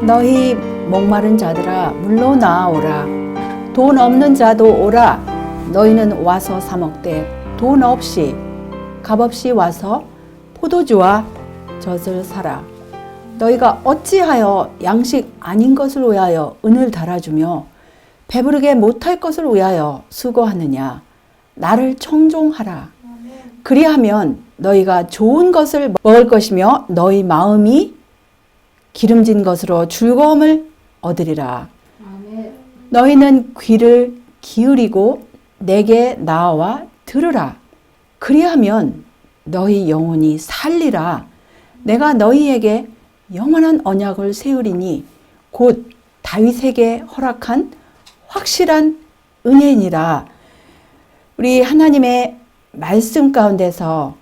너희 목마른 자들아 물로 나아오라. 돈 없는 자도 오라. 너희는 와서 사 먹되 돈 없이 값없이 와서 포도주와 젖을 사라. 너희가 어찌하여 양식 아닌 것을 위하여 은을 달아주며 배부르게 못할 것을 위하여 수고하느냐. 나를 청종하라. 그리하면 너희가 좋은 것을 먹을 것이며 너희 마음이 기름진 것으로 즐거움을 얻으리라. 너희는 귀를 기울이고 내게 나와 들으라. 그리하면 너희 영혼이 살리라. 내가 너희에게 영원한 언약을 세우리니 곧 다윗에게 허락한 확실한 은혜니라. 우리 하나님의 말씀 가운데서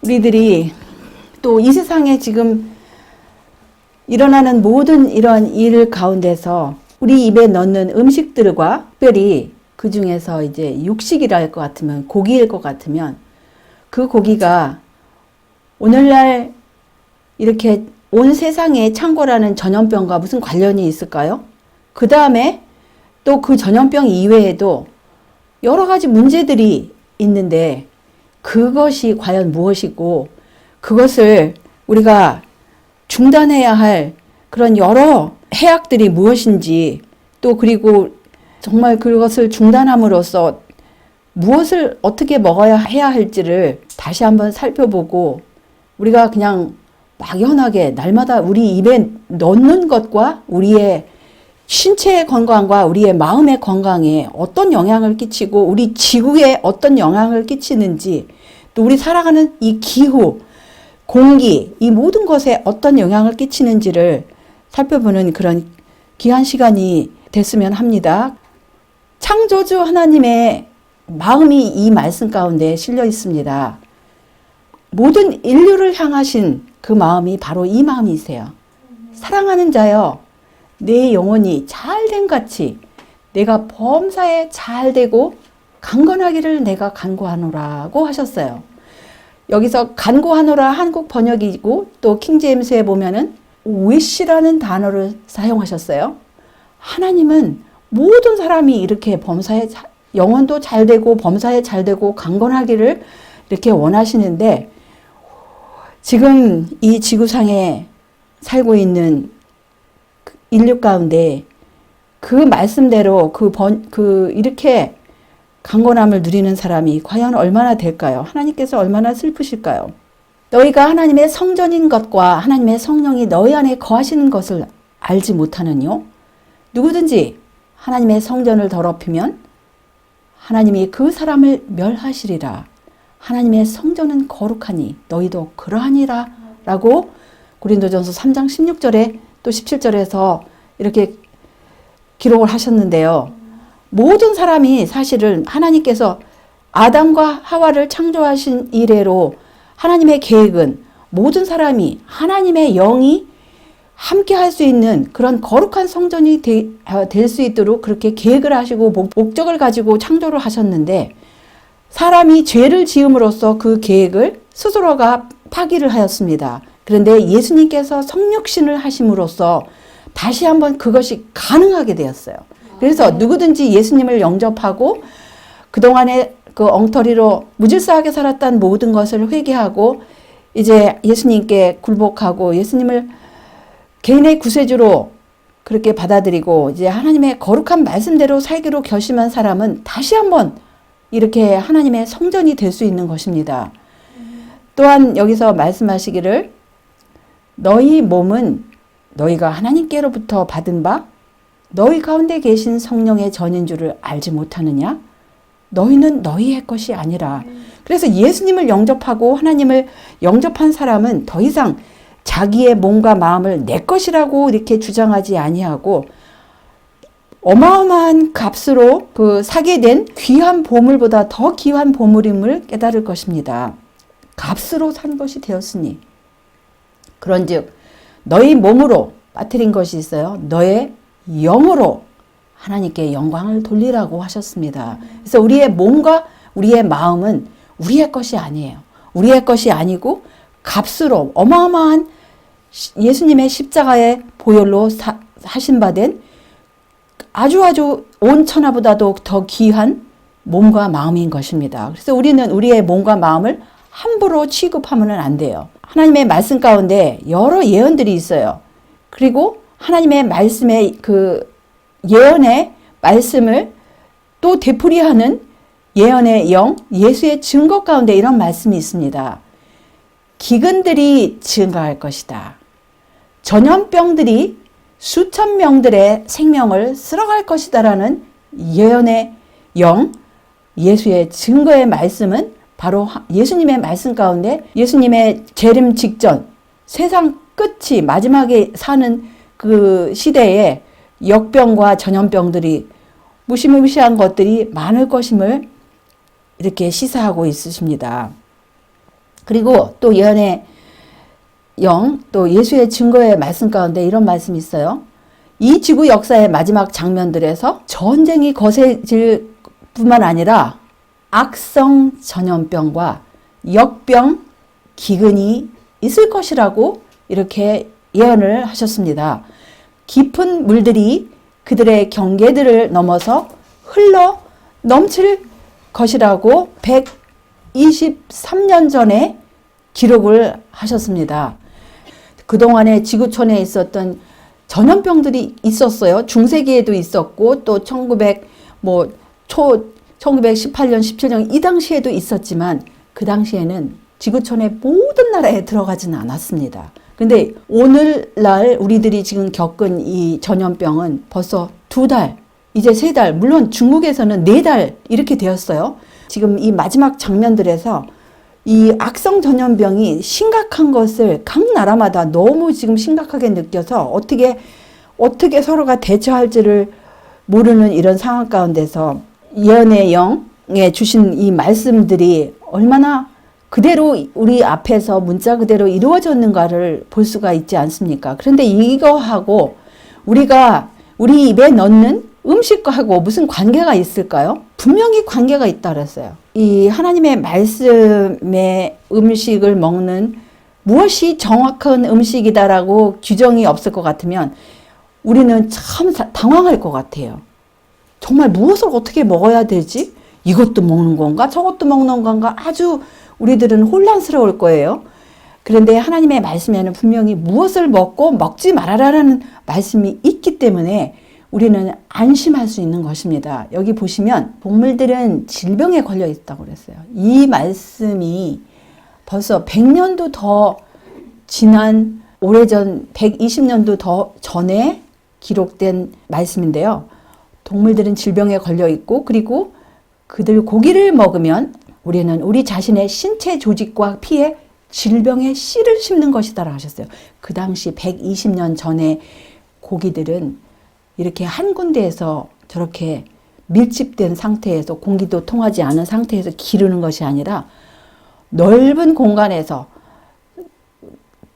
우리들이 또 이 세상에 지금 일어나는 모든 이런 일 가운데서 우리 입에 넣는 음식들과 특별히 그 중에서 이제 육식이라 할 것 같으면 고기일 것 같으면 그 고기가 오늘날 이렇게 온 세상에 창궐하는 전염병과 무슨 관련이 있을까요? 그 다음에 또 그 전염병 이외에도 여러 가지 문제들이 있는데 그것이 과연 무엇이고 그것을 우리가 중단해야 할 그런 여러 해악들이 무엇인지 또 그리고 정말 그것을 중단함으로써 무엇을 어떻게 먹어야 해야 할지를 다시 한번 살펴보고 우리가 그냥 막연하게 날마다 우리 입에 넣는 것과 우리의 신체의 건강과 우리의 마음의 건강에 어떤 영향을 끼치고 우리 지구에 어떤 영향을 끼치는지 또 우리 살아가는 이 기후, 공기, 이 모든 것에 어떤 영향을 끼치는지를 살펴보는 그런 귀한 시간이 됐으면 합니다. 창조주 하나님의 마음이 이 말씀 가운데 실려 있습니다. 모든 인류를 향하신 그 마음이 바로 이 마음이세요. 사랑하는 자여, 내 영혼이 잘된 같이 내가 범사에 잘되고 강건하기를 내가 간구하노라고 하셨어요. 여기서 간구하노라 한국 번역이고 또 킹제임스에 보면은 wish라는 단어를 사용하셨어요. 하나님은 모든 사람이 이렇게 범사에 영혼도 잘되고 범사에 잘되고 강건하기를 이렇게 원하시는데 지금 이 지구상에 살고 있는 인류 가운데 그 말씀대로 이렇게 강건함을 누리는 사람이 과연 얼마나 될까요? 하나님께서 얼마나 슬프실까요? 너희가 하나님의 성전인 것과 하나님의 성령이 너희 안에 거하시는 것을 알지 못하느뇨? 누구든지 하나님의 성전을 더럽히면 하나님이 그 사람을 멸하시리라. 하나님의 성전은 거룩하니 너희도 그러하니라 라고 고린도전서 3장 16절에 또 17절에서 이렇게 기록을 하셨는데요. 모든 사람이 사실은 하나님께서 아담과 하와를 창조하신 이래로 하나님의 계획은 모든 사람이 하나님의 영이 함께 할 수 있는 그런 거룩한 성전이 될 수 있도록 그렇게 계획을 하시고 목적을 가지고 창조를 하셨는데 사람이 죄를 지음으로써 그 계획을 스스로가 파기를 하였습니다. 그런데 예수님께서 성육신을 하심으로써 다시 한번 그것이 가능하게 되었어요. 그래서 누구든지 예수님을 영접하고 그동안에 그 엉터리로 무질서하게 살았던 모든 것을 회개하고 이제 예수님께 굴복하고 예수님을 개인의 구세주로 그렇게 받아들이고 이제 하나님의 거룩한 말씀대로 살기로 결심한 사람은 다시 한번 이렇게 하나님의 성전이 될 수 있는 것입니다. 또한 여기서 말씀하시기를 너희 몸은 너희가 하나님께로부터 받은 바 너희 가운데 계신 성령의 전인 줄을 알지 못하느냐? 너희는 너희의 것이 아니라. 그래서 예수님을 영접하고 하나님을 영접한 사람은 더 이상 자기의 몸과 마음을 내 것이라고 이렇게 주장하지 아니하고 어마어마한 값으로 사게 된 귀한 보물보다 더 귀한 보물임을 깨달을 것입니다. 값으로 산 것이 되었으니 그런즉 너희 몸으로 빠뜨린 것이 있어요. 너의 영으로 하나님께 영광을 돌리라고 하셨습니다. 그래서 우리의 몸과 우리의 마음은 우리의 것이 아니에요. 우리의 것이 아니고 값으로 어마어마한 예수님의 십자가의 보혈로 하신바된 아주 온 천하보다도 더 귀한 몸과 마음인 것입니다. 그래서 우리는 우리의 몸과 마음을 함부로 취급하면 안 돼요. 하나님의 말씀 가운데 여러 예언들이 있어요. 그리고 하나님의 말씀의 그 예언의 말씀을 또 되풀이하는 예언의 영, 예수의 증거 가운데 이런 말씀이 있습니다. 기근들이 증가할 것이다. 전염병들이 수천 명들의 생명을 쓸어갈 것이다라는 예언의 영, 예수의 증거의 말씀은 바로 예수님의 말씀 가운데 예수님의 재림 직전 세상 끝이 마지막에 사는 그 시대에 역병과 전염병들이 무시무시한 것들이 많을 것임을 이렇게 시사하고 있으십니다. 그리고 또 예언의 영, 또 예수의 증거의 말씀 가운데 이런 말씀이 있어요. 이 지구 역사의 마지막 장면들에서 전쟁이 거세질 뿐만 아니라 악성 전염병과 역병, 기근이 있을 것이라고 이렇게 예언을 하셨습니다. 깊은 물들이 그들의 경계들을 넘어서 흘러 넘칠 것이라고 123년 전에 기록을 하셨습니다. 그동안에 지구촌에 있었던 전염병들이 있었어요. 중세기에도 있었고 또 1918년, 17년 이 당시에도 있었지만 그 당시에는 지구촌의 모든 나라에 들어가지는 않았습니다. 근데 오늘날 우리들이 지금 겪은 이 전염병은 벌써 2달, 이제 3달, 물론 중국에서는 4달 이렇게 되었어요. 지금 이 마지막 장면들에서 이 악성 전염병이 심각한 것을 각 나라마다 너무 지금 심각하게 느껴서 어떻게 서로가 대처할지를 모르는 이런 상황 가운데서 예언의 영에 주신 이 말씀들이 얼마나 그대로 우리 앞에서 문자 그대로 이루어졌는가를 볼 수가 있지 않습니까? 그런데 이거하고 우리가 우리 입에 넣는 음식하고 무슨 관계가 있을까요? 분명히 관계가 있다 그랬어요. 이 하나님의 말씀의 음식을 먹는 무엇이 정확한 음식이다라고 규정이 없을 것 같으면 우리는 참 당황할 것 같아요. 정말 무엇을 어떻게 먹어야 되지? 이것도 먹는 건가? 저것도 먹는 건가? 아주 우리들은 혼란스러울 거예요. 그런데 하나님의 말씀에는 분명히 무엇을 먹고 먹지 말아라라는 말씀이 있기 때문에 우리는 안심할 수 있는 것입니다. 여기 보시면 동물들은 질병에 걸려 있다고 그랬어요. 이 말씀이 벌써 100년도 더 지난 오래전 120년도 더 전에 기록된 말씀인데요. 동물들은 질병에 걸려 있고 그리고 그들 고기를 먹으면 우리는 우리 자신의 신체 조직과 피에 질병의 씨를 심는 것이다라고 하셨어요. 그 당시 120년 전에 고기들은 이렇게 한 군데에서 저렇게 밀집된 상태에서 공기도 통하지 않은 상태에서 기르는 것이 아니라 넓은 공간에서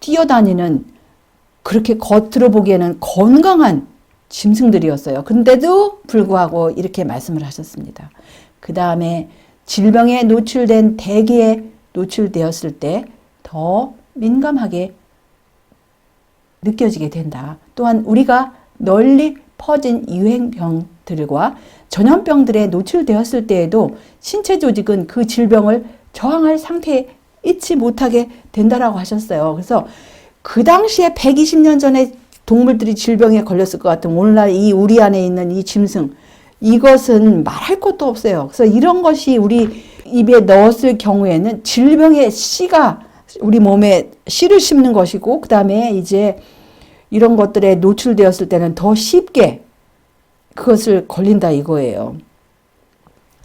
뛰어다니는 그렇게 겉으로 보기에는 건강한 짐승들이었어요. 근데도 불구하고 이렇게 말씀을 하셨습니다. 그 다음에 질병에 노출된 대기에 노출되었을 때 더 민감하게 느껴지게 된다. 또한 우리가 널리 퍼진 유행병들과 전염병들에 노출되었을 때에도 신체 조직은 그 질병을 저항할 상태에 있지 못하게 된다라고 하셨어요. 그래서 그 당시에 120년 전에 동물들이 질병에 걸렸을 것 같은 오늘날 이 우리 안에 있는 이 짐승, 이것은 말할 것도 없어요. 그래서 이런 것이 우리 입에 넣었을 경우에는 질병의 씨가 우리 몸에 씨를 심는 것이고 그 다음에 이제 이런 것들에 노출되었을 때는 더 쉽게 그것을 걸린다 이거예요.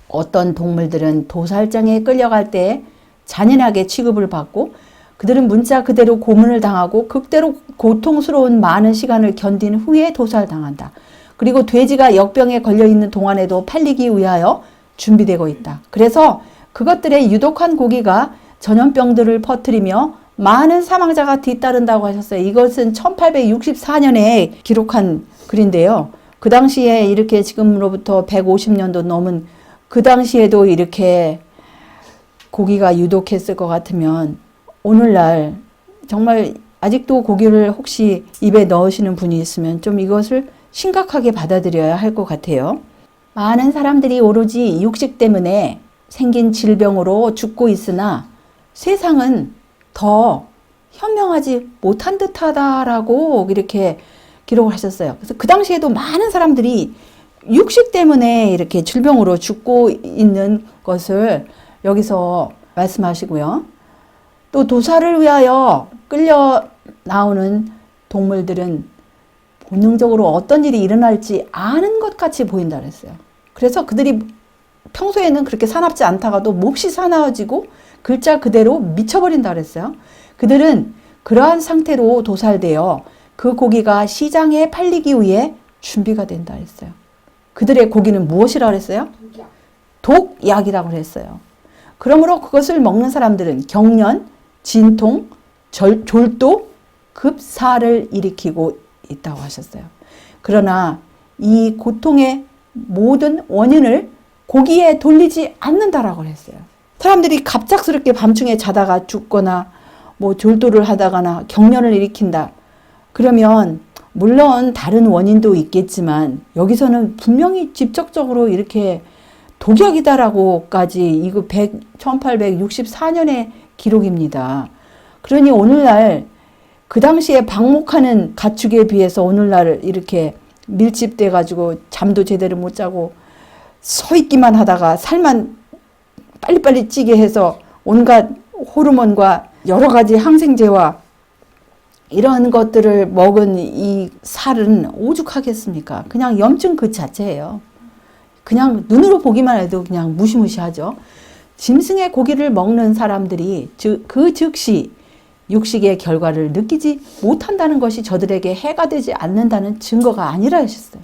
어떤 동물들은 도살장에 끌려갈 때 잔인하게 취급을 받고 그들은 문자 그대로 고문을 당하고 극대로 고통스러운 많은 시간을 견딘 후에 도살당한다. 그리고 돼지가 역병에 걸려있는 동안에도 팔리기 위하여 준비되고 있다. 그래서 그것들의 유독한 고기가 전염병들을 퍼뜨리며 많은 사망자가 뒤따른다고 하셨어요. 이것은 1864년에 기록한 글인데요. 그 당시에 이렇게 지금으로부터 150년도 넘은 그 당시에도 이렇게 고기가 유독했을 것 같으면 오늘날 정말 아직도 고기를 혹시 입에 넣으시는 분이 있으면 좀 이것을 심각하게 받아들여야 할 것 같아요. 많은 사람들이 오로지 육식 때문에 생긴 질병으로 죽고 있으나 세상은 더 현명하지 못한 듯하다라고 이렇게 기록을 하셨어요. 그래서 그 당시에도 많은 사람들이 육식 때문에 이렇게 질병으로 죽고 있는 것을 여기서 말씀하시고요. 또 도살을 위하여 끌려 나오는 동물들은 본능적으로 어떤 일이 일어날지 아는 것 같이 보인다 그랬어요. 그래서 그들이 평소에는 그렇게 사납지 않다가도 몹시 사나워지고 글자 그대로 미쳐버린다 그랬어요. 그들은 그러한 상태로 도살되어 그 고기가 시장에 팔리기 위해 준비가 된다 그랬어요. 그들의 고기는 무엇이라고 그랬어요? 독약이라고 그랬어요. 그러므로 그것을 먹는 사람들은 경련, 진통, 졸도, 급사를 일으키고 있다고 하셨어요. 그러나 이 고통의 모든 원인을 고기에 돌리지 않는다라고 했어요. 사람들이 갑작스럽게 밤중에 자다가 죽거나 뭐 졸도를 하다거나 경련을 일으킨다. 그러면 물론 다른 원인도 있겠지만 여기서는 분명히 직접적으로 이렇게 독약이다라고까지 이거 1864년의 기록입니다. 그러니 오늘날 그 당시에 방목하는 가축에 비해서 오늘날 이렇게 밀집돼 가지고 잠도 제대로 못 자고 서 있기만 하다가 살만 빨리빨리 찌게 해서 온갖 호르몬과 여러 가지 항생제와 이런 것들을 먹은 이 살은 오죽하겠습니까? 그냥 염증 그 자체예요. 그냥 눈으로 보기만 해도 그냥 무시무시하죠. 짐승의 고기를 먹는 사람들이 그 즉시 육식의 결과를 느끼지 못한다는 것이 저들에게 해가 되지 않는다는 증거가 아니라 하셨어요.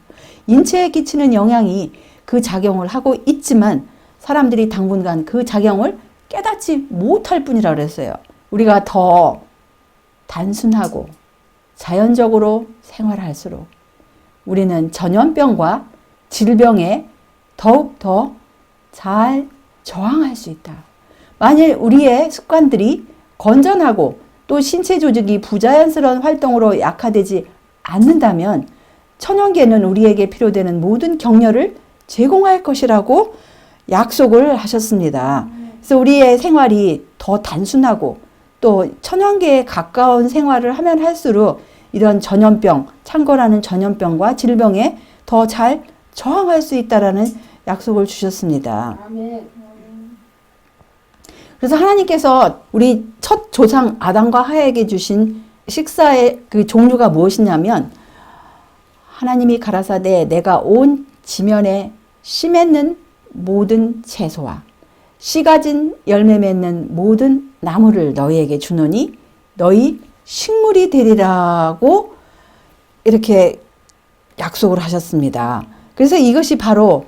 인체에 끼치는 영향이 그 작용을 하고 있지만 사람들이 당분간 그 작용을 깨닫지 못할 뿐이라 그랬어요. 우리가 더 단순하고 자연적으로 생활할수록 우리는 전염병과 질병에 더욱더 잘 저항할 수 있다. 만일 우리의 습관들이 건전하고 또 신체 조직이 부자연스러운 활동으로 약화되지 않는다면 천연계는 우리에게 필요되는 모든 격려를 제공할 것이라고 약속을 하셨습니다. 그래서 우리의 생활이 더 단순하고 또 천연계에 가까운 생활을 하면 할수록 이런 전염병, 창궐하는 전염병과 질병에 더 잘 저항할 수 있다라는 약속을 주셨습니다. 그래서 하나님께서 우리 첫 조상 아담과 하와에게 주신 식사의 그 종류가 무엇이냐면 하나님이 가라사대 내가 온 지면에 씨 맺는 모든 채소와 씨 가진 열매 맺는 모든 나무를 너희에게 주노니 너희 식물이 되리라고 이렇게 약속을 하셨습니다. 그래서 이것이 바로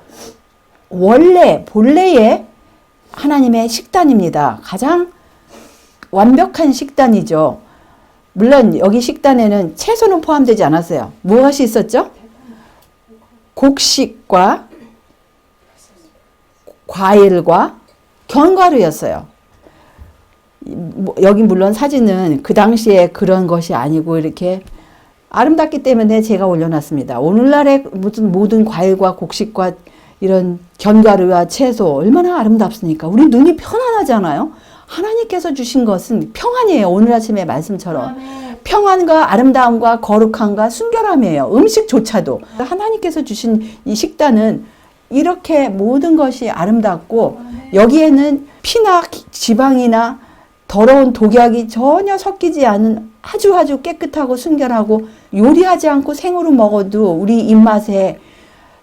본래의 하나님의 식단입니다. 가장 완벽한 식단이죠. 물론 여기 식단에는 채소는 포함되지 않았어요. 무엇이 있었죠? 곡식과 과일과 견과류였어요. 여기 물론 사진은 그 당시에 그런 것이 아니고 이렇게 아름답기 때문에 제가 올려놨습니다. 오늘날의 모든 과일과 곡식과 이런 견과류와 채소 얼마나 아름답습니까? 우리 눈이 편안하잖아요. 하나님께서 주신 것은 평안이에요. 오늘 아침의 말씀처럼. 평안과 아름다움과 거룩함과 순결함이에요. 음식조차도. 하나님께서 주신 이 식단은 이렇게 모든 것이 아름답고 여기에는 피나 지방이나 더러운 독약이 전혀 섞이지 않은 아주 깨끗하고 순결하고 요리하지 않고 생으로 먹어도 우리 입맛에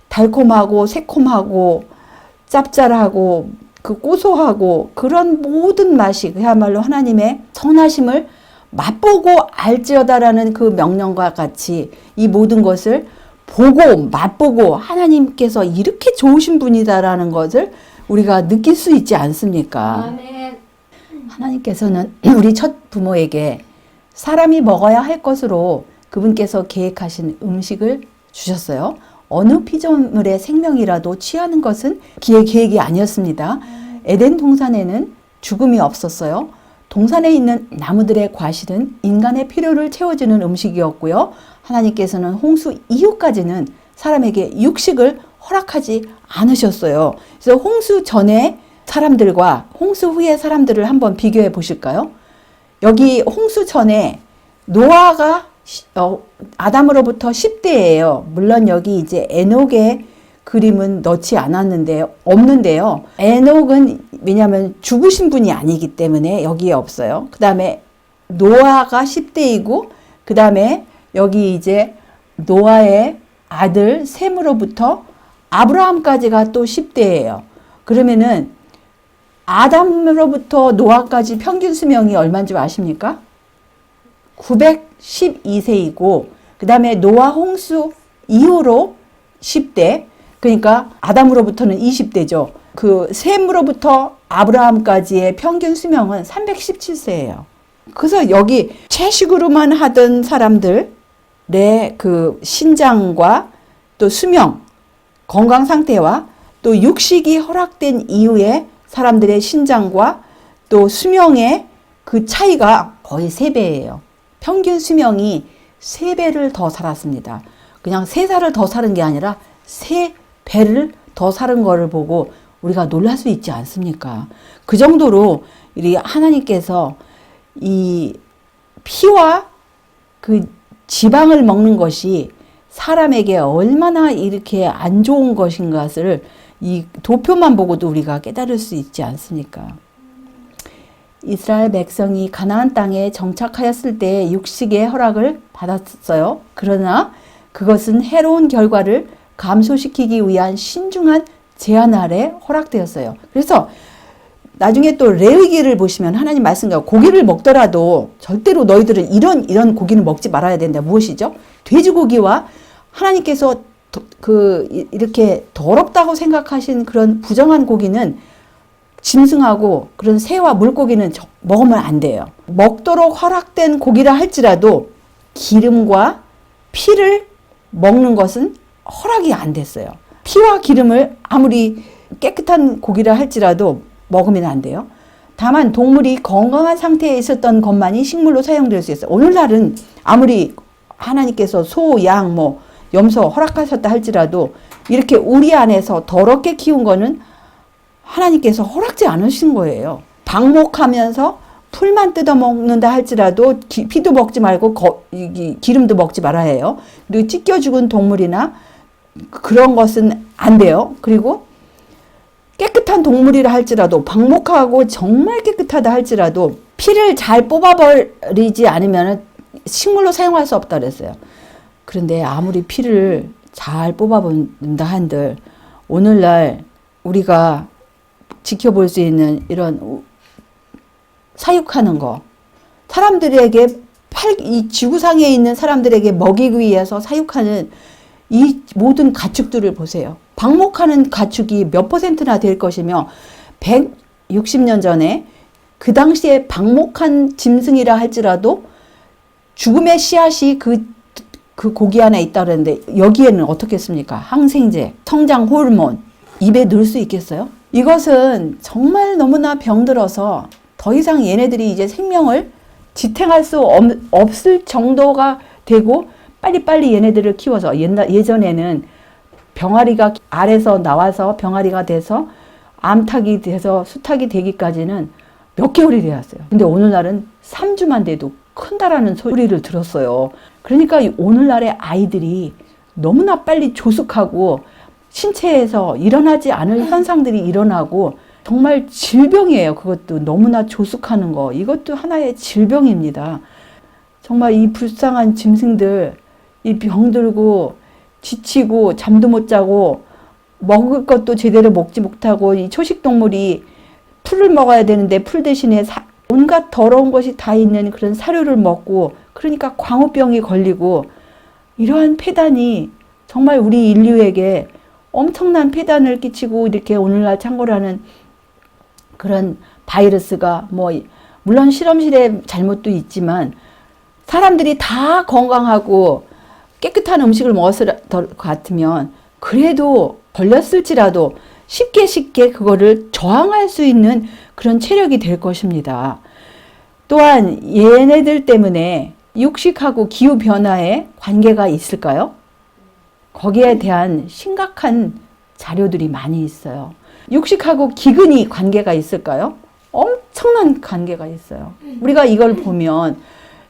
달콤하고 새콤하고 짭짤하고 그 고소하고 그런 모든 맛이 그야말로 하나님의 선하심을 맛보고 알지어다라는 그 명령과 같이 이 모든 것을 보고 맛보고 하나님께서 이렇게 좋으신 분이다라는 것을 우리가 느낄 수 있지 않습니까? 아멘. 하나님께서는 우리 첫 부모에게 사람이 먹어야 할 것으로 그분께서 계획하신 음식을 주셨어요. 어느 피조물의 생명이라도 취하는 것은 그의 계획이 아니었습니다. 에덴 동산에는 죽음이 없었어요. 동산에 있는 나무들의 과실은 인간의 필요를 채워주는 음식이었고요. 하나님께서는 홍수 이후까지는 사람에게 육식을 허락하지 않으셨어요. 그래서 홍수 전에 사람들과 홍수 후의 사람들을 한번 비교해 보실까요? 여기 홍수 전에 노아가 아담으로부터 10대예요. 물론 여기 이제 에녹의 그림은 넣지 없는데요. 에녹은 왜냐하면 죽으신 분이 아니기 때문에 여기에 없어요. 그 다음에 노아가 10대이고, 그 다음에 여기 이제 노아의 아들 셈으로부터 아브라함까지가 또 10대예요. 그러면은 아담으로부터 노아까지 평균 수명이 얼마인 줄 아십니까? 912세이고, 그 다음에 노아 홍수 이후로 10대, 그러니까 아담으로부터는 20대죠. 그 셈으로부터 아브라함까지의 평균 수명은 317세예요. 그래서 여기 채식으로만 하던 사람들의 그 신장과 또 수명, 건강 상태와 또 육식이 허락된 이후에 사람들의 신장과 또 수명의 그 차이가 거의 3배예요. 평균 수명이 3배를 더 살았습니다. 그냥 3살을 더 사는 게 아니라 3배를 더 사는 거를 보고 우리가 놀랄 수 있지 않습니까? 그 정도로 우리 하나님께서 이 피와 그 지방을 먹는 것이 사람에게 얼마나 이렇게 안 좋은 것인 것을 이 도표만 보고도 우리가 깨달을 수 있지 않습니까? 이스라엘 백성이 가나안 땅에 정착하였을 때 육식의 허락을 받았어요. 그러나 그것은 해로운 결과를 감소시키기 위한 신중한 제한 아래 허락되었어요. 그래서 나중에 또 레위기를 보시면 하나님 말씀과 고기를 먹더라도 절대로 너희들은 이런 고기는 먹지 말아야 된다. 무엇이죠? 돼지고기와 하나님께서 이렇게 더럽다고 생각하신 그런 부정한 고기는 짐승하고 그런 새와 물고기는 먹으면 안 돼요. 먹도록 허락된 고기라 할지라도 기름과 피를 먹는 것은 허락이 안 됐어요. 피와 기름을 아무리 깨끗한 고기라 할지라도 먹으면 안 돼요. 다만 동물이 건강한 상태에 있었던 것만이 식물로 사용될 수 있어요. 오늘날은 아무리 하나님께서 소, 양, 염소 허락하셨다 할지라도 이렇게 우리 안에서 더럽게 키운 거는 하나님께서 허락지 않으신 거예요. 방목하면서 풀만 뜯어 먹는다 할지라도 피도 먹지 말고 기름도 먹지 말아야 해요. 그리고 찢겨 죽은 동물이나 그런 것은 안 돼요. 그리고 깨끗한 동물이라 할지라도 방목하고 정말 깨끗하다 할지라도 피를 잘 뽑아버리지 않으면 식물로 사용할 수 없다 그랬어요. 그런데 아무리 피를 잘 뽑아본다 한들 오늘날 우리가 지켜볼 수 있는 이런 사육하는 거, 사람들에게 이 지구상에 있는 사람들에게 먹이기 위해서 사육하는 이 모든 가축들을 보세요. 방목하는 가축이 몇 %나 될 것이며 160년 전에 그 당시에 방목한 짐승이라 할지라도 죽음의 씨앗이 그 고기 안에 있다 그랬는데 여기에는 어떻게 했습니까? 항생제, 성장 호르몬 입에 넣을 수 있겠어요? 이것은 정말 너무나 병들어서 더 이상 얘네들이 이제 생명을 지탱할 수 없을 정도가 되고 빨리빨리 얘네들을 키워서 예전에는 병아리가 알에서 나와서 병아리가 돼서 암탉이 돼서 수탉이 되기까지는 몇 개월이 되었어요. 근데 오늘날은 3주만 돼도 큰다라는 소리를 들었어요. 그러니까 오늘날의 아이들이 너무나 빨리 조숙하고 신체에서 일어나지 않을 현상들이 일어나고 정말 질병이에요. 그것도 너무나 조숙하는 거. 이것도 하나의 질병입니다. 정말 이 불쌍한 짐승들, 이 병들고 지치고 잠도 못 자고 먹을 것도 제대로 먹지 못하고 이 초식동물이 풀을 먹어야 되는데 풀 대신에 온갖 더러운 것이 다 있는 그런 사료를 먹고 그러니까 광우병이 걸리고 이러한 폐단이 정말 우리 인류에게 엄청난 폐단을 끼치고 이렇게 오늘날 창궐하는 그런 바이러스가 물론 실험실의 잘못도 있지만 사람들이 다 건강하고 깨끗한 음식을 먹었을 것 같으면 그래도 걸렸을지라도 쉽게 그거를 저항할 수 있는 그런 체력이 될 것입니다. 또한 얘네들 때문에 육식하고 기후변화에 관계가 있을까요? 거기에 대한 심각한 자료들이 많이 있어요. 육식하고 기근이 관계가 있을까요? 엄청난 관계가 있어요. 우리가 이걸 보면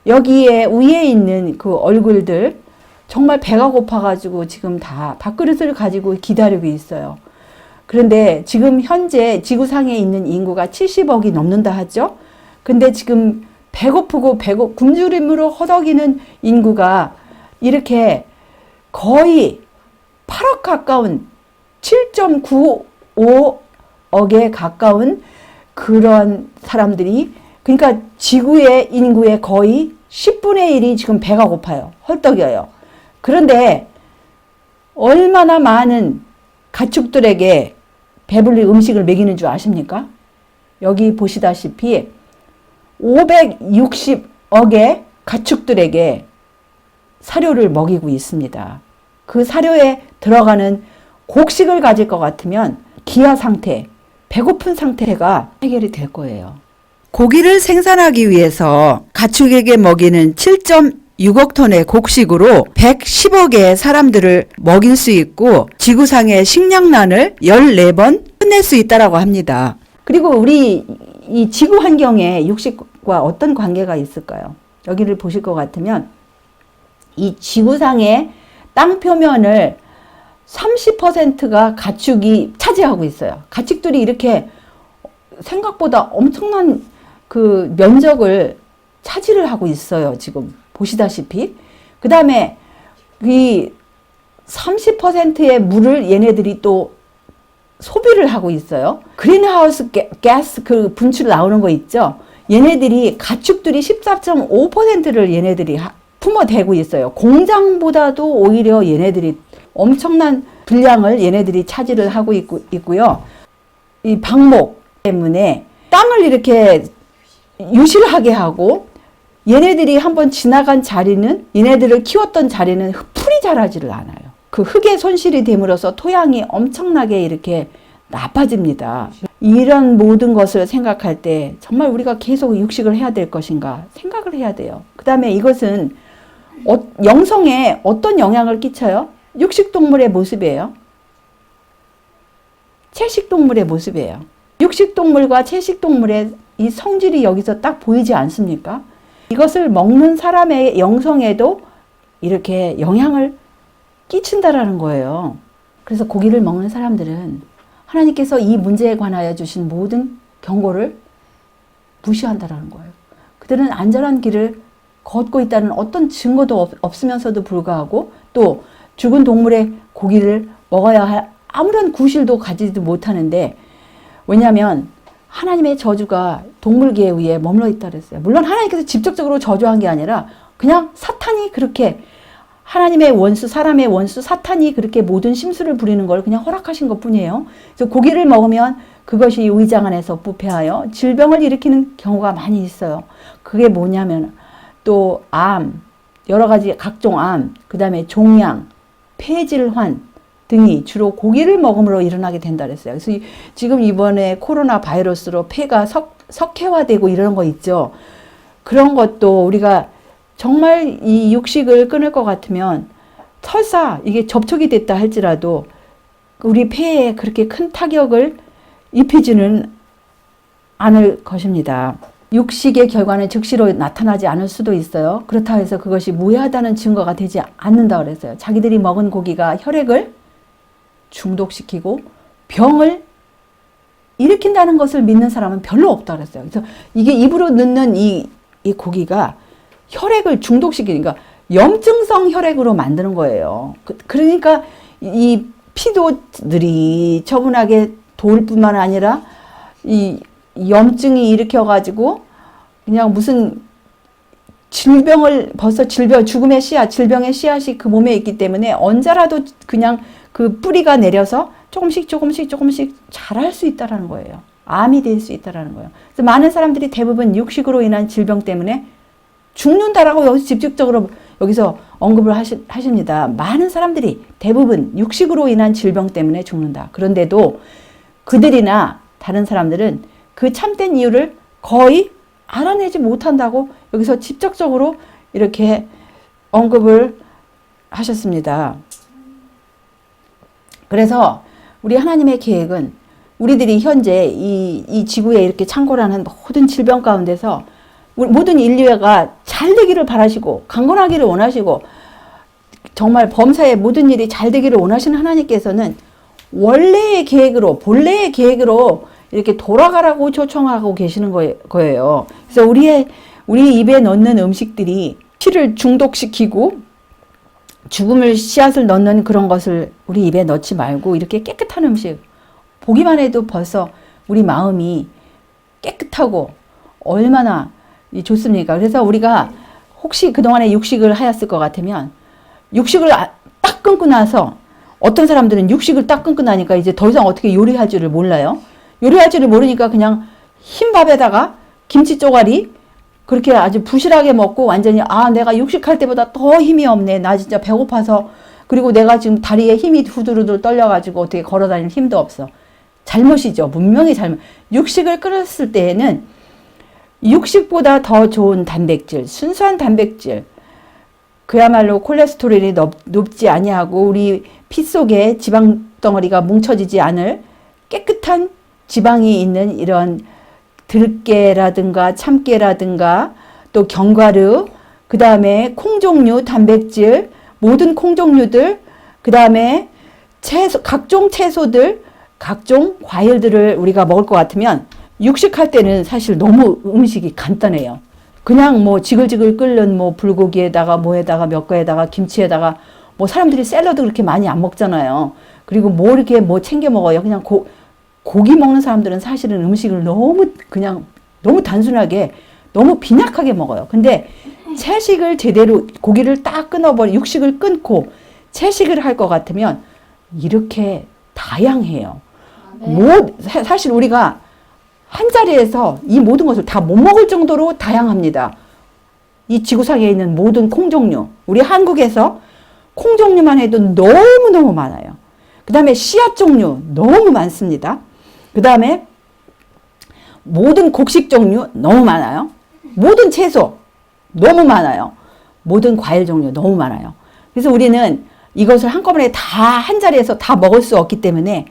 여기에 위에 있는 그 얼굴들 정말 배가 고파가지고 지금 다 밥그릇을 가지고 기다리고 있어요. 그런데 지금 현재 지구상에 있는 인구가 70억이 넘는다 하죠? 근데 지금 배고프고 굶주림으로 허덕이는 인구가 이렇게 거의 8억 가까운 7.95억에 가까운 그런 사람들이, 그러니까 지구의 인구의 거의 10분의 1이 지금 배가 고파요. 헐떡여요. 그런데 얼마나 많은 가축들에게 배불리 음식을 먹이는 줄 아십니까? 여기 보시다시피 560억의 가축들에게 사료를 먹이고 있습니다. 그 사료에 들어가는 곡식을 가질 것 같으면 기아 상태, 배고픈 상태가 해결이 될 거예요. 고기를 생산하기 위해서 가축에게 먹이는 7.6억 톤의 곡식으로 110억의 사람들을 먹일 수 있고 지구상의 식량난을 14번 끝낼 수 있다고 합니다. 그리고 우리 이 지구 환경에 육식과 어떤 관계가 있을까요? 여기를 보실 것 같으면 이 지구상의 땅 표면을 30%가 가축이 차지하고 있어요. 가축들이 이렇게 생각보다 엄청난 그 면적을 차지를 하고 있어요. 지금 보시다시피. 그 다음에 이 30%의 물을 얘네들이 또 소비를 하고 있어요. 그린하우스 가스 그 분출 나오는 거 있죠. 얘네들이 가축들이 14.5%를 얘네들이 품어대고 있어요. 공장보다도 오히려 얘네들이 엄청난 분량을 얘네들이 차지를 하고 있고요. 이 방목 때문에 땅을 이렇게 유실하게 하고 얘네들이 한번 지나간 자리는, 얘네들을 키웠던 자리는 풀이 자라지를 않아요. 그 흙의 손실이 됨으로써 토양이 엄청나게 이렇게 나빠집니다. 이런 모든 것을 생각할 때 정말 우리가 계속 육식을 해야 될 것인가 생각을 해야 돼요. 그 다음에 이것은 영성에 어떤 영향을 끼쳐요? 육식동물의 모습이에요. 채식동물의 모습이에요. 육식동물과 채식동물의 이 성질이 여기서 딱 보이지 않습니까? 이것을 먹는 사람의 영성에도 이렇게 영향을 끼친다라는 거예요. 그래서 고기를 먹는 사람들은 하나님께서 이 문제에 관하여 주신 모든 경고를 무시한다라는 거예요. 그들은 안전한 길을 걷고 있다는 어떤 증거도 없으면서도 불구하고 또 죽은 동물의 고기를 먹어야 할 아무런 구실도 가지도 못하는데, 왜냐하면 하나님의 저주가 동물계에 의해 머물러 있다 그랬어요. 물론 하나님께서 직접적으로 저주한 게 아니라 그냥 사탄이 그렇게, 하나님의 원수, 사람의 원수 사탄이 그렇게 모든 심술을 부리는 걸 그냥 허락하신 것 뿐이에요. 그래서 고기를 먹으면 그것이 위장 안에서 부패하여 질병을 일으키는 경우가 많이 있어요. 그게 뭐냐면 또 암, 여러 가지 각종 암, 그 다음에 종양, 폐질환 등이 주로 고기를 먹음으로 일어나게 된다 그랬어요. 그래서 지금 이번에 코로나 바이러스로 폐가 석회화되고 이런 거 있죠. 그런 것도 우리가 정말 이 육식을 끊을 것 같으면 설사 이게 접촉이 됐다 할지라도 우리 폐에 그렇게 큰 타격을 입히지는 않을 것입니다. 육식의 결과는 즉시로 나타나지 않을 수도 있어요. 그렇다고 해서 그것이 무해하다는 증거가 되지 않는다 그랬어요. 자기들이 먹은 고기가 혈액을 중독시키고 병을 일으킨다는 것을 믿는 사람은 별로 없다 그랬어요. 그래서 이게 입으로 넣는 이 고기가 혈액을 중독시키니까 염증성 혈액으로 만드는 거예요. 그러니까 이 피도 느릿처분하게 도울 뿐만 아니라 이 염증이 일으켜가지고 그냥 무슨 질병을 벌써 죽음의 씨앗, 질병의 씨앗이 그 몸에 있기 때문에 언제라도 그냥 그 뿌리가 내려서 조금씩 자랄 수 있다라는 거예요. 암이 될 수 있다라는 거예요. 그래서 많은 사람들이 대부분 육식으로 인한 질병 때문에 죽는다라고 여기서 직접적으로 여기서 언급을 하십니다. 많은 사람들이 대부분 육식으로 인한 질병 때문에 죽는다. 그런데도 그들이나 다른 사람들은 그 참된 이유를 거의 알아내지 못한다고 여기서 직접적으로 이렇게 언급을 하셨습니다. 그래서 우리 하나님의 계획은 우리들이 현재 이 지구에 이렇게 창궐하는 모든 질병 가운데서 모든 인류가 잘 되기를 바라시고 강건하기를 원하시고 정말 범사의 모든 일이 잘 되기를 원하시는 하나님께서는 원래의 계획으로 본래의 계획으로 이렇게 돌아가라고 초청하고 계시는 거예요. 그래서 우리 입에 넣는 음식들이 피를 중독시키고 죽음을 씨앗을 넣는 그런 것을 우리 입에 넣지 말고 이렇게 깨끗한 음식, 보기만 해도 벌써 우리 마음이 깨끗하고 얼마나 좋습니까? 그래서 우리가 혹시 그동안에 육식을 하였을 것 같으면 육식을 딱 끊고 나서 어떤 사람들은 육식을 딱 끊고 나니까 이제 더 이상 어떻게 요리할 줄을 몰라요. 요리할 줄을 모르니까 그냥 흰 밥에다가 김치 쪼가리 그렇게 아주 부실하게 먹고 완전히 내가 육식할 때보다 더 힘이 없네. 나 진짜 배고파서 그리고 내가 지금 다리에 힘이 후두루두 떨려가지고 어떻게 걸어다니는 힘도 없어. 잘못이죠. 분명히 잘못. 육식을 끊었을 때에는 육식보다 더 좋은 단백질, 순수한 단백질, 그야말로 콜레스테롤이 높지 아니하고 우리 피 속에 지방 덩어리가 뭉쳐지지 않을 깨끗한 지방이 있는 이런 들깨라든가 참깨라든가 또 견과류, 그 다음에 콩종류 단백질, 모든 콩종류들, 그 다음에 각종 채소들, 각종 과일들을 우리가 먹을 것 같으면 육식할 때는 사실 너무 음식이 간단해요. 그냥 뭐 지글지글 끓는 뭐 불고기에다가 뭐에다가 몇 거에다가 김치에다가 뭐 사람들이 샐러드 그렇게 많이 안 먹잖아요. 그리고 뭐 이렇게 뭐 챙겨 먹어요. 그냥 고기 먹는 사람들은 사실은 음식을 너무 단순하게 너무 빈약하게 먹어요. 근데 채식을 제대로 고기를 딱 육식을 끊고 채식을 할 것 같으면 이렇게 다양해요. 사실 우리가 한 자리에서 이 모든 것을 다 못 먹을 정도로 다양합니다. 이 지구상에 있는 모든 콩종류. 우리 한국에서 콩종류만 해도 너무너무 많아요. 그 다음에 씨앗 종류 너무 많습니다. 그 다음에 모든 곡식 종류 너무 많아요. 모든 채소 너무 많아요. 모든 과일 종류 너무 많아요. 그래서 우리는 이것을 한꺼번에 다 한 자리에서 다 먹을 수 없기 때문에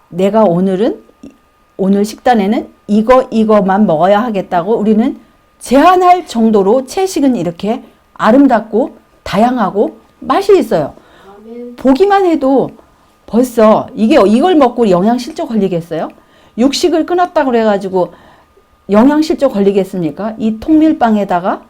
내가 오늘 식단에는 이거만 먹어야 하겠다고 우리는 제한할 정도로 채식은 이렇게 아름답고 다양하고 맛이 있어요. 보기만 해도 벌써 이걸 먹고 영양실조 걸리겠어요? 육식을 끊었다고 그래가지고 영양실조 걸리겠습니까? 이 통밀빵에다가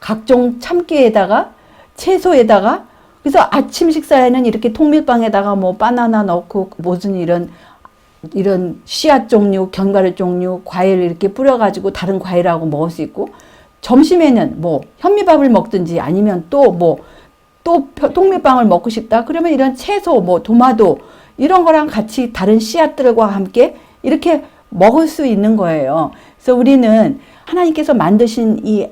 각종 참깨에다가 채소에다가 그래서 아침 식사에는 이렇게 통밀빵에다가 뭐 바나나 넣고 무슨 이런 씨앗 종류, 견과류 종류, 과일 이렇게 뿌려가지고 다른 과일하고 먹을 수 있고 점심에는 뭐 현미밥을 먹든지 아니면 또 통밀빵을 먹고 싶다. 그러면 이런 채소, 뭐 도마도 이런 거랑 같이 다른 씨앗들과 함께 이렇게 먹을 수 있는 거예요. 그래서 우리는 하나님께서 만드신 이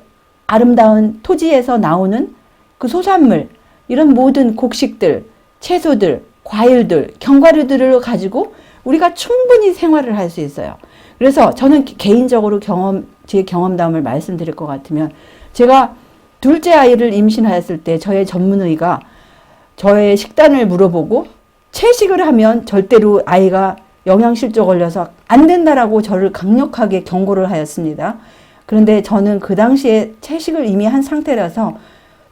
아름다운 토지에서 나오는 그 소산물, 이런 모든 곡식들, 채소들, 과일들, 견과류들을 가지고 우리가 충분히 생활을 할 수 있어요. 그래서 저는 개인적으로 제 경험담을 말씀드릴 것 같으면 제가 둘째 아이를 임신하였을 때 저의 전문의가 저의 식단을 물어보고 채식을 하면 절대로 아이가 영양실조 걸려서 안 된다라고 저를 강력하게 경고를 하였습니다. 그런데 저는 그 당시에 채식을 이미 한 상태라서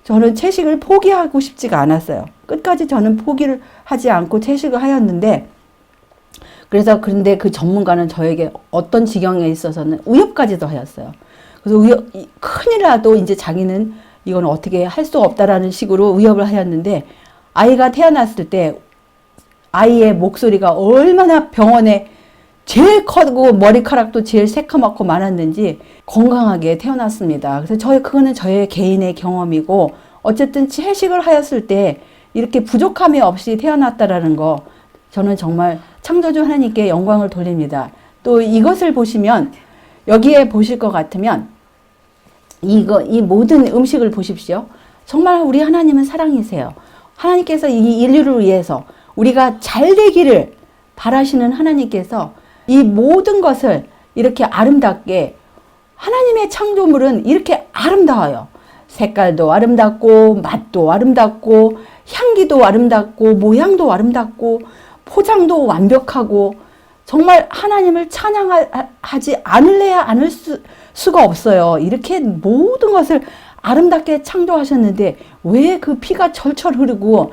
저는 채식을 포기하고 싶지가 않았어요. 끝까지 저는 포기를 하지 않고 채식을 하였는데 그런데 그 전문가는 저에게 어떤 지경에 있어서는 위협까지도 하였어요. 그래서 큰일 나도 이제 자기는 이건 어떻게 할 수 없다라는 식으로 위협을 하였는데 아이가 태어났을 때 아이의 목소리가 얼마나 병원에 제일 커고 머리카락도 제일 새카맣고 많았는지 건강하게 태어났습니다. 그래서 그거는 저의 개인의 경험이고 어쨌든 채식을 하였을 때 이렇게 부족함이 없이 태어났다라는 거 저는 정말 창조주 하나님께 영광을 돌립니다. 또 이것을 보시면 여기에 보실 것 같으면 이 모든 음식을 보십시오. 정말 우리 하나님은 사랑이세요. 하나님께서 이 인류를 위해서 우리가 잘 되기를 바라시는 하나님께서 이 모든 것을 이렇게 아름답게 하나님의 창조물은 이렇게 아름다워요. 색깔도 아름답고 맛도 아름답고 향기도 아름답고 모양도 아름답고 포장도 완벽하고 정말 하나님을 찬양하지 않을래야 않을 수가 없어요. 이렇게 모든 것을 아름답게 창조하셨는데 왜 그 피가 철철 흐르고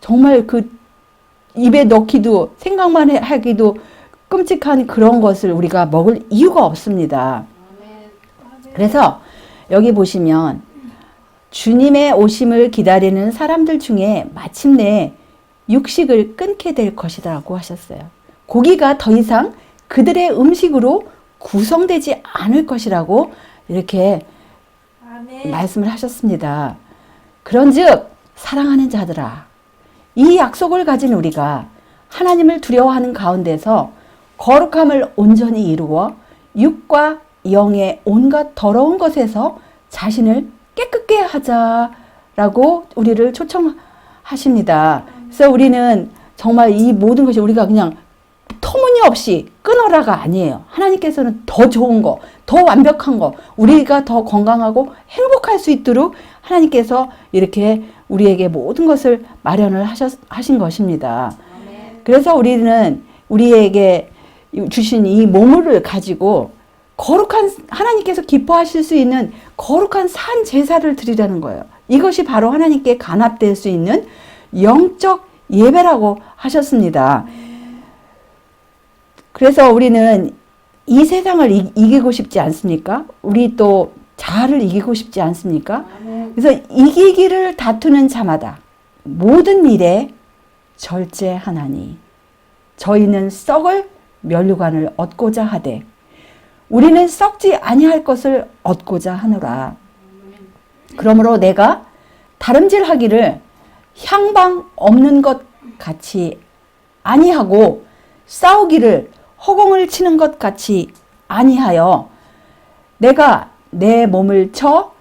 정말 그 입에 넣기도 생각만 하기도 끔찍한 그런 것을 우리가 먹을 이유가 없습니다. 그래서 여기 보시면 주님의 오심을 기다리는 사람들 중에 마침내 육식을 끊게 될 것이라고 하셨어요. 고기가 더 이상 그들의 음식으로 구성되지 않을 것이라고 이렇게 말씀을 하셨습니다. 그런즉 사랑하는 자들아, 이 약속을 가진 우리가 하나님을 두려워하는 가운데서 거룩함을 온전히 이루어 육과 영의 온갖 더러운 것에서 자신을 깨끗게 하자라고 우리를 초청하십니다. 그래서 우리는 정말 이 모든 것이 우리가 그냥 터무니없이 끊어라가 아니에요. 하나님께서는 더 좋은 거, 더 완벽한 거, 우리가 더 건강하고 행복할 수 있도록 하나님께서 이렇게 우리에게 모든 것을 마련을 하신 것입니다. 그래서 우리는 우리에게 주신 이 몸을 가지고 거룩한, 하나님께서 기뻐하실 수 있는 거룩한 산 제사를 드리라는 거예요. 이것이 바로 하나님께 간합될 수 있는 영적 예배라고 하셨습니다. 그래서 우리는 이 세상을 이기고 싶지 않습니까? 우리 또 자아를 이기고 싶지 않습니까? 그래서 이기기를 다투는 자마다 모든 일에 절제하나니 저희는 썩을 면류관을 얻고자 하되 우리는 썩지 아니할 것을 얻고자 하노라. 그러므로 내가 다름질하기를 향방 없는 것 같이 아니하고 싸우기를 허공을 치는 것 같이 아니하여 내가 내 몸을 쳐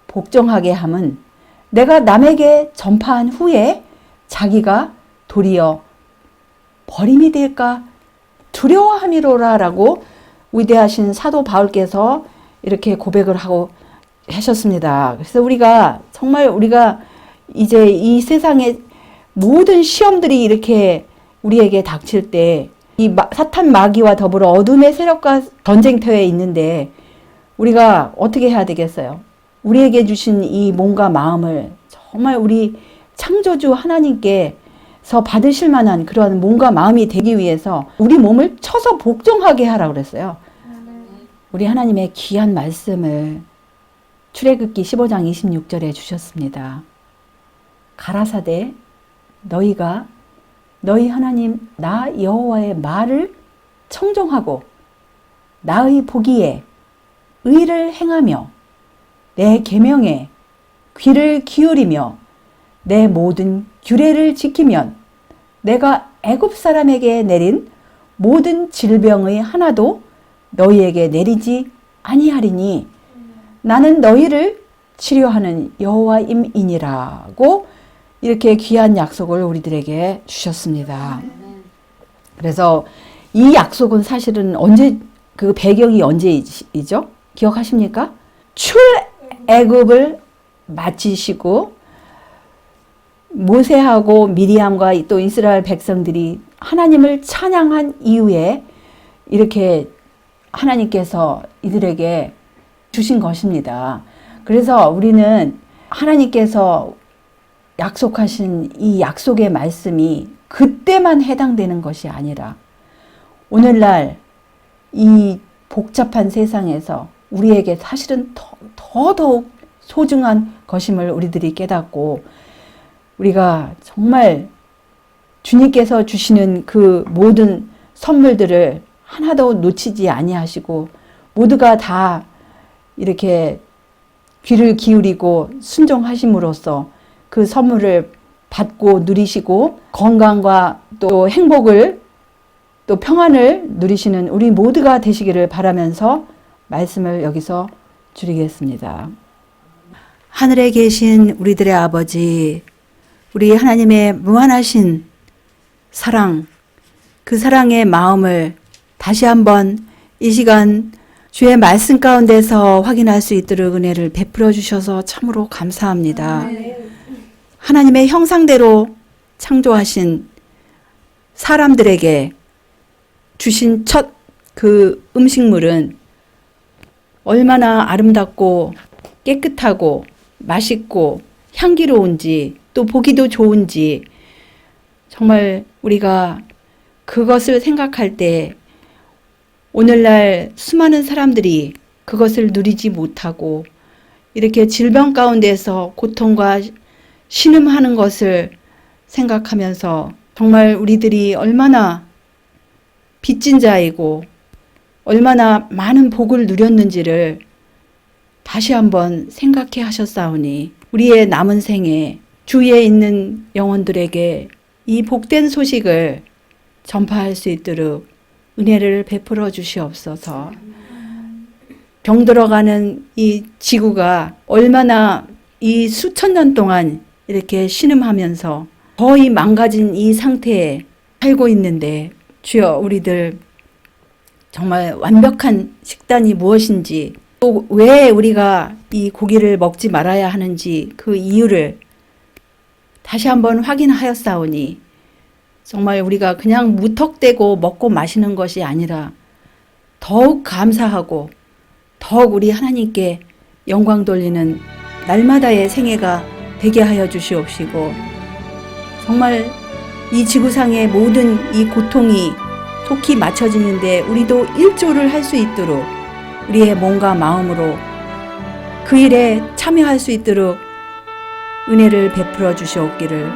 복종하게 함은 내가 남에게 전파한 후에 자기가 도리어 버림이 될까 두려워함이로라 라고 위대하신 사도 바울께서 이렇게 고백을 하고 하셨습니다. 그래서 우리가 정말 우리가 이제 이 세상의 모든 시험들이 이렇게 우리에게 닥칠 때 이 사탄 마귀와 더불어 어둠의 세력과 전쟁터에 있는데 우리가 어떻게 해야 되겠어요? 우리에게 주신 이 몸과 마음을 정말 우리 창조주 하나님께서 받으실 만한 그런 몸과 마음이 되기 위해서 우리 몸을 쳐서 복종하게 하라고 그랬어요. 우리 하나님의 귀한 말씀을 출애굽기 15장 26절에 주셨습니다. 가라사대 너희가 너희 하나님 나 여호와의 말을 청종하고 나의 보기에 의를 행하며 내 계명에 귀를 기울이며 내 모든 규례를 지키면 내가 애굽 사람에게 내린 모든 질병의 하나도 너희에게 내리지 아니하리니 나는 너희를 치료하는 여호와임이니라고 이렇게 귀한 약속을 우리들에게 주셨습니다. 그래서 이 약속은 사실은 언제 그 배경이 언제이죠? 기억하십니까? 출애굽을 마치시고 모세하고 미리암과 또 이스라엘 백성들이 하나님을 찬양한 이후에 이렇게 하나님께서 이들에게 주신 것입니다. 그래서 우리는 하나님께서 약속하신 이 약속의 말씀이 그때만 해당되는 것이 아니라 오늘날 이 복잡한 세상에서 우리에게 사실은 더더욱 소중한 것임을 우리들이 깨닫고 우리가 정말 주님께서 주시는 그 모든 선물들을 하나도 놓치지 아니하시고 모두가 다 이렇게 귀를 기울이고 순종하심으로써 그 선물을 받고 누리시고 건강과 또 행복을 또 평안을 누리시는 우리 모두가 되시기를 바라면서 말씀을 여기서 줄이겠습니다. 하늘에 계신 우리들의 아버지, 우리 하나님의 무한하신 사랑, 그 사랑의 마음을 다시 한번 이 시간 주의 말씀 가운데서 확인할 수 있도록 은혜를 베풀어 주셔서 참으로 감사합니다. 하나님의 형상대로 창조하신 사람들에게 주신 첫 그 음식물은 얼마나 아름답고 깨끗하고 맛있고 향기로운지 또 보기도 좋은지 정말 우리가 그것을 생각할 때 오늘날 수많은 사람들이 그것을 누리지 못하고 이렇게 질병 가운데서 고통과 신음하는 것을 생각하면서 정말 우리들이 얼마나 빚진 자이고 얼마나 많은 복을 누렸는지를 다시 한번 생각해 하셨사오니 우리의 남은 생에 주위에 있는 영혼들에게 이 복된 소식을 전파할 수 있도록 은혜를 베풀어 주시옵소서. 병들어가는 이 지구가 얼마나 이 수천 년 동안 이렇게 신음하면서 거의 망가진 이 상태에 살고 있는데 주여 우리들 정말 완벽한 식단이 무엇인지 또 왜 우리가 이 고기를 먹지 말아야 하는지 그 이유를 다시 한번 확인하였사오니 정말 우리가 그냥 무턱대고 먹고 마시는 것이 아니라 더욱 감사하고 더욱 우리 하나님께 영광 돌리는 날마다의 생애가 되게 하여 주시옵시고 정말 이 지구상의 모든 이 고통이 속히 맞춰지는데 우리도 일조를 할 수 있도록 우리의 몸과 마음으로 그 일에 참여할 수 있도록 은혜를 베풀어 주시옵기를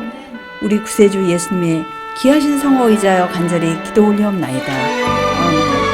우리 구세주 예수님의 귀하신 성호 의자여 간절히 기도 올리옵나이다. 아멘.